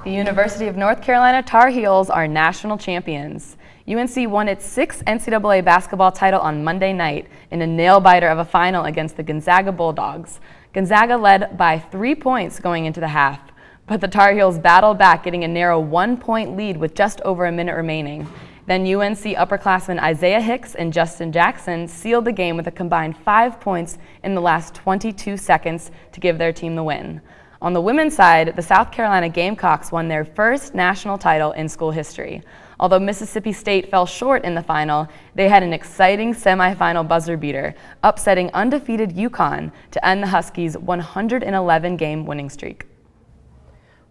The University of North Carolina Tar Heels are national champions. UNC won its 6th NCAA basketball title on Monday night in a nail-biter of a final against the Gonzaga Bulldogs. Gonzaga led by 3 points going into the half, but the Tar Heels battled back, getting a narrow 1-point lead with just over a minute remaining. Then UNC upperclassmen Isaiah Hicks and Justin Jackson sealed the game with a combined 5 points in the last 22 seconds to give their team the win. On the women's side, the South Carolina Gamecocks won their first national title in school history. Although Mississippi State fell short in the final, they had an exciting semifinal buzzer beater, upsetting undefeated UConn to end the Huskies' 111-game winning streak.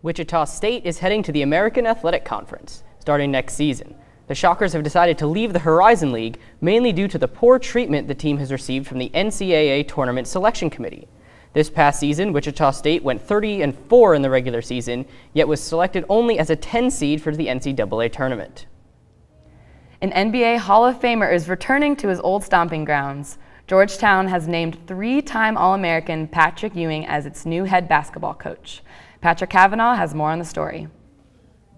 Wichita State is heading to the American Athletic Conference starting next season. The Shockers have decided to leave the Horizon League, mainly due to the poor treatment the team has received from the NCAA Tournament Selection Committee. This past season, Wichita State went 30-4 in the regular season, yet was selected only as a 10 seed for the NCAA tournament. An NBA Hall of Famer is returning to his old stomping grounds. Georgetown has named 3-time All-American Patrick Ewing as its new head basketball coach. Patrick Cavanaugh has more on the story.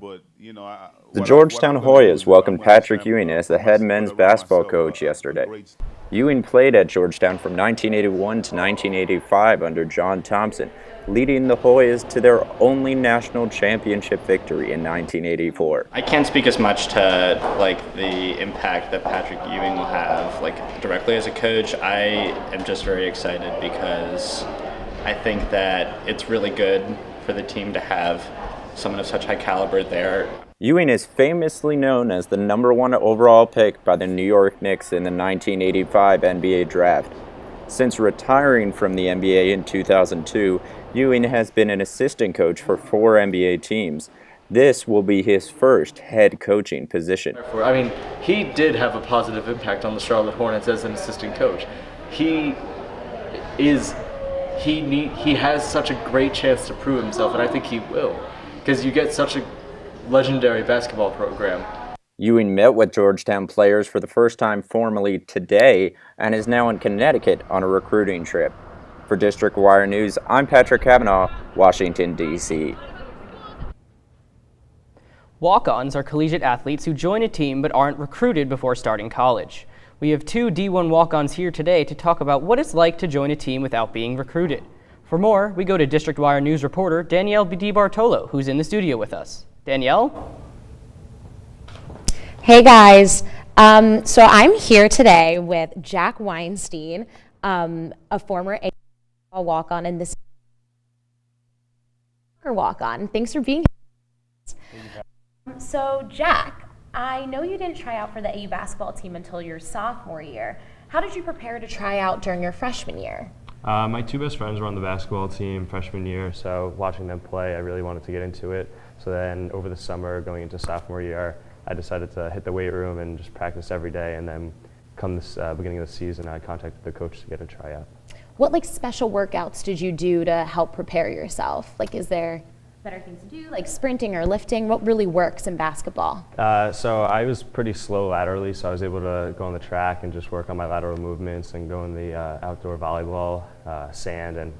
The Georgetown Hoyas welcomed Patrick Ewing as the head men's basketball coach yesterday. Ewing played at Georgetown from 1981 to 1985 under John Thompson, leading the Hoyas to their only national championship victory in 1984. I can't speak as much to the impact that Patrick Ewing will have directly as a coach. I am just very excited because I think that it's really good for the team to have someone of such high caliber there. Ewing is famously known as the #1 overall pick by the New York Knicks in the 1985 NBA draft. Since retiring from the NBA in 2002, Ewing has been an assistant coach for 4 NBA teams. This will be his first head coaching position. I mean, he did have a positive impact on the Charlotte Hornets as an assistant coach. He has such a great chance to prove himself, and I think he will, because you get such a legendary basketball program. Ewing met with Georgetown players for the first time formally today and is now in Connecticut on a recruiting trip. For District Wire News, I'm Patrick Cavanaugh, Washington, D.C. Walk-ons are collegiate athletes who join a team but aren't recruited before starting college. We have 2 D1 walk-ons here today to talk about what it's like to join a team without being recruited. For more, we go to District Wire News reporter Danielle DiBartolo, who's in the studio with us. Danielle? Hey guys, so I'm here today with Jack Weinstein, a former walk-on and this walk-on. Thanks for being here. So Jack, I know you didn't try out for the AU basketball team until your sophomore year. How did you prepare to try out during your freshman year? My 2 best friends were on the basketball team freshman year, so watching them play, I really wanted to get into it. So then over the summer, going into sophomore year, I decided to hit the weight room and just practice every day. And then come this beginning of the season, I contacted the coach to get a tryout. What special workouts did you do to help prepare yourself? Is there better things to do, like sprinting or lifting? What really works in basketball? So I was pretty slow laterally, so I was able to go on the track and just work on my lateral movements and go in the outdoor volleyball, sand, and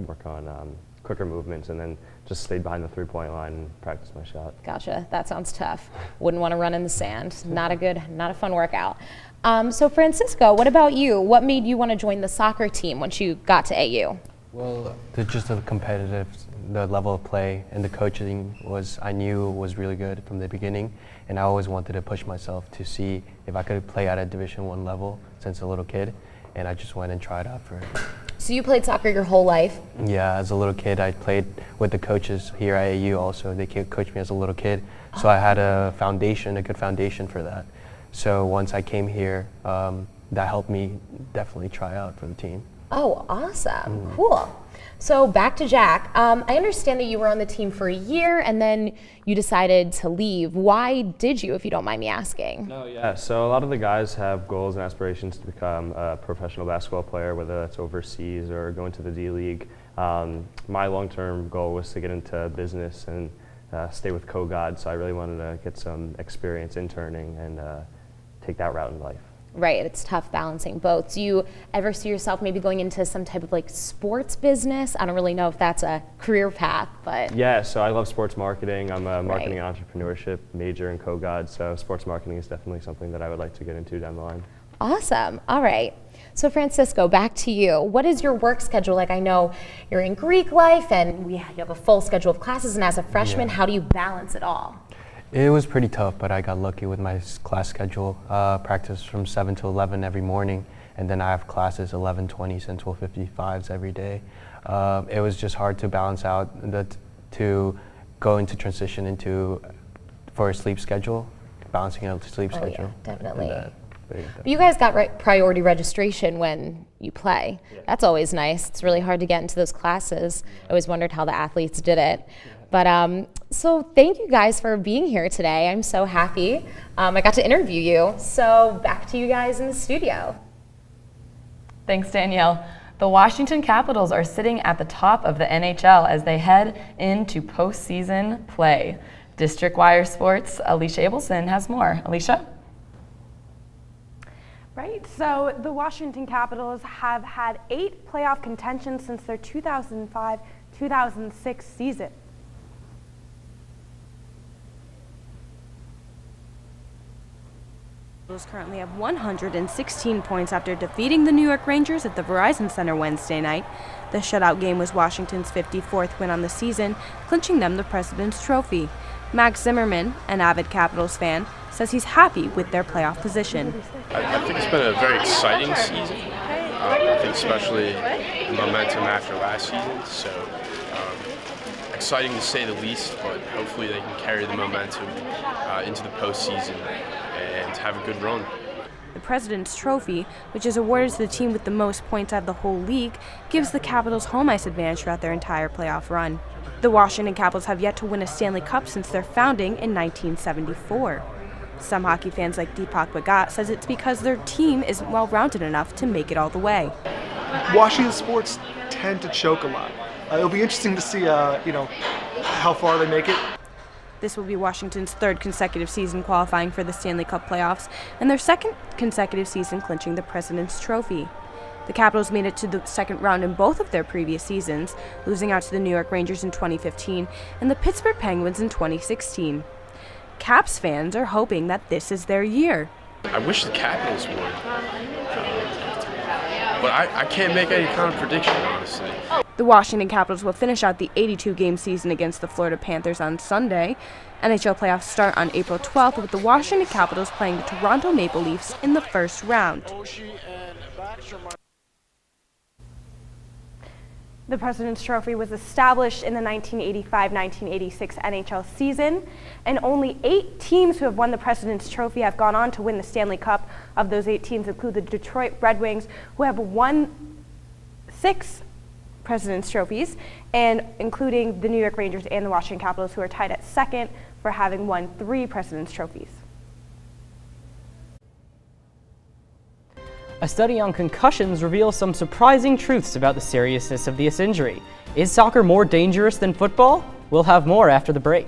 work on quicker movements, and then just stayed behind the 3-point line and practiced my shot. Gotcha. That sounds tough. Wouldn't want to run in the sand. Not a fun workout. So Francisco, what about you? What made you want to join the soccer team once you got to AU? Well, the level of play and the coaching I knew was really good from the beginning, and I always wanted to push myself to see if I could play at a Division I level since a little kid, and I just went and tried out for it. So you played soccer your whole life? Yeah, as a little kid, I played with the coaches here at AU also. They coached me as a little kid, so I had a good foundation for that. So once I came here, that helped me definitely try out for the team. Oh, awesome. Cool. So back to Jack. I understand that you were on the team for a year and then you decided to leave. Why did you, if you don't mind me asking? No, yeah. So a lot of the guys have goals and aspirations to become a professional basketball player, whether that's overseas or go into the D-League. My long-term goal was to get into business and stay with Co-God, so I really wanted to get some experience interning and take that route in life. Right, it's tough balancing both. Do you ever see yourself maybe going into some type of like sports business? I don't really know if that's a career path, but Yeah, so I love sports marketing. I'm a marketing and entrepreneurship major in co-god, so sports marketing is definitely something that I would like to get into down the line. awesome. All right. So Francisco, back to you. What is your work schedule like? I know you're in Greek life and you have a full schedule of classes, and as a freshman, how do you balance it all? It was pretty tough, but I got lucky with my class schedule. Practice from 7 to 11 every morning, and then I have classes 11:20 and 12:55s every day. It was just hard to balance out to go into transition into for a sleep schedule, balancing out the sleep schedule. Yeah, definitely. But you guys got priority registration when you play. That's always nice. It's really hard to get into those classes. I always wondered how the athletes did it. But so thank you guys for being here today. I'm so happy I got to interview you. So back to you guys in the studio. Thanks, Danielle. The Washington Capitals are sitting at the top of the NHL as they head into postseason play. District Wire Sports' Alicia Abelson has more. Alicia? Right, so the Washington Capitals have had 8 playoff contentions since their 2005-2006 season. Currently have 116 points after defeating the New York Rangers at the Verizon Center Wednesday night. The shutout game was Washington's 54th win on the season, clinching them the President's Trophy. Max Zimmerman, an avid Capitals fan, says he's happy with their playoff position. I think it's been a very exciting season. I think especially the momentum after last season. So exciting to say the least, but hopefully they can carry the momentum into the postseason and have a good run. The President's Trophy, which is awarded to the team with the most points out of the whole league, gives the Capitals home ice advantage throughout their entire playoff run. The Washington Capitals have yet to win a Stanley Cup since their founding in 1974. Some hockey fans like Deepak Bhagat says it's because their team isn't well-rounded enough to make it all the way. Washington sports tend to choke a lot. It'll be interesting to see, how far they make it. This will be Washington's 3rd consecutive season qualifying for the Stanley Cup playoffs and their 2nd consecutive season clinching the President's Trophy. The Capitals made it to the 2nd round in both of their previous seasons, losing out to the New York Rangers in 2015 and the Pittsburgh Penguins in 2016. Caps fans are hoping that this is their year. I wish the Capitals would, but I can't make any kind of prediction, honestly. The Washington Capitals will finish out the 82-game season against the Florida Panthers on Sunday. NHL playoffs start on April 12th with the Washington Capitals playing the Toronto Maple Leafs in the first round. The President's Trophy was established in the 1985-1986 NHL season, and only 8 teams who have won the President's Trophy have gone on to win the Stanley Cup. Of those 8 teams include the Detroit Red Wings, who have won 6 President's Trophies, and including the New York Rangers and the Washington Capitals, who are tied at 2nd for having won 3 President's Trophies. A study on concussions reveals some surprising truths about the seriousness of this injury. Is soccer more dangerous than football? We'll have more after the break.